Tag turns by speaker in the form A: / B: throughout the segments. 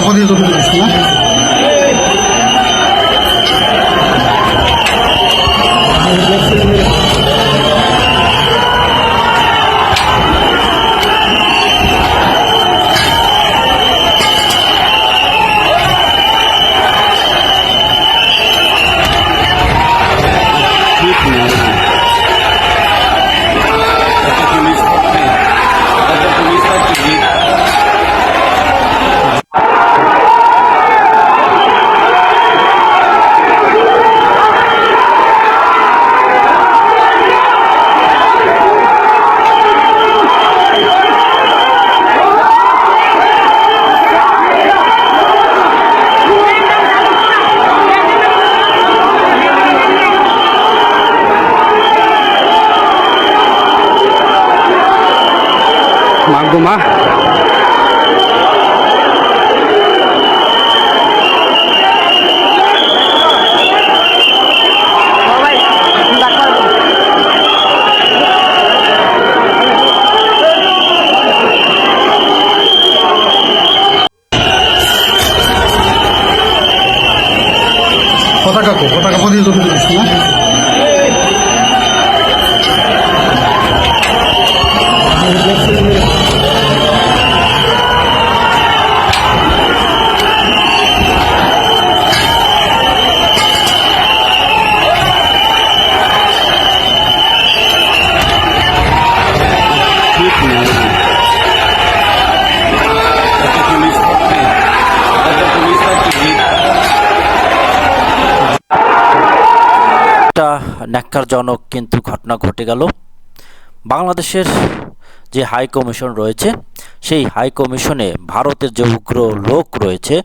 A: পথে তো না মাগুমা পতাকা পথে তো না
B: ন্যাক্কারজনক কিন্তু ঘটনা ঘটে গেল। বাংলাদেশের যে হাই কমিশন রয়েছে সেই হাই কমিশনে ভারতের যে উগ্র লোক রয়েছে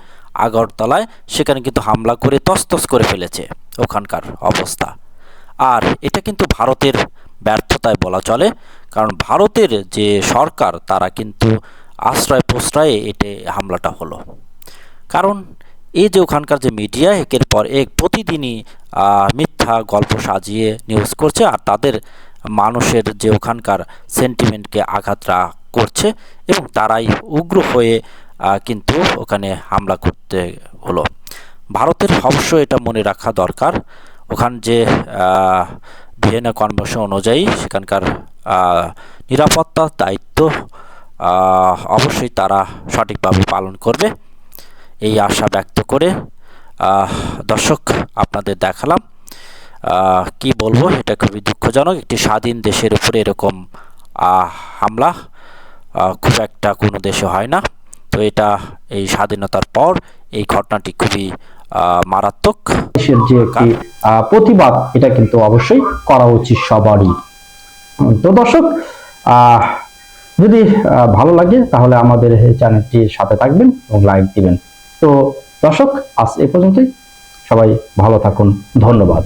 B: আগরতলায়, সেখানে কিন্তু হামলা করে তছতছ করে ফেলেছে ওখানকার অবস্থা। আর এটা কিন্তু ভারতের ব্যর্থতায় বলা চলে, কারণ ভারতের যে সরকার তারা কিন্তু আশ্রয় প্রশ্রয়ে এতে হামলাটা হলো। কারণ এই যে ওখানকার যে মিডিয়া একের পর এক প্রতিদিনই মিথ্যা গল্প সাজিয়ে নিউজ করছে, আর তাদের মানুষের যে ওখানকার সেন্টিমেন্টকে আঘাত করছে এবং তারাই উগ্র হয়ে কিন্তু ওখানে হামলা করতে হলো। ভারতের অবশ্য এটা মনে রাখা দরকার, ওখান যে ভিয়েনা কনভেনশন অনুযায়ী সেখানকার নিরাপত্তার দায়িত্ব অবশ্যই তারা সঠিকভাবে পালন করবে, এই আশা ব্যক্ত করে দর্শক আপনাদের দেখালাম। কি বলবো, এটা খুবই দুঃখজনক। একটি স্বাধীন দেশের উপরে এরকম হামলা খুব একটা কোনো দেশে হয় না। তো এটা এই স্বাধীনতার পর এই ঘটনাটি খুবই মারাত্মক।
C: দেশের যে একটি প্রতিবাদ, এটা কিন্তু অবশ্যই করা উচিত সবারই। তো দর্শক, যদি ভালো লাগে তাহলে আমাদের এই চ্যানেলটির সাথে থাকবেন এবং লাইক দিবেন। তো দর্শক, আজ এ পর্যন্তই। সবাই ভালো থাকুন, ধন্যবাদ।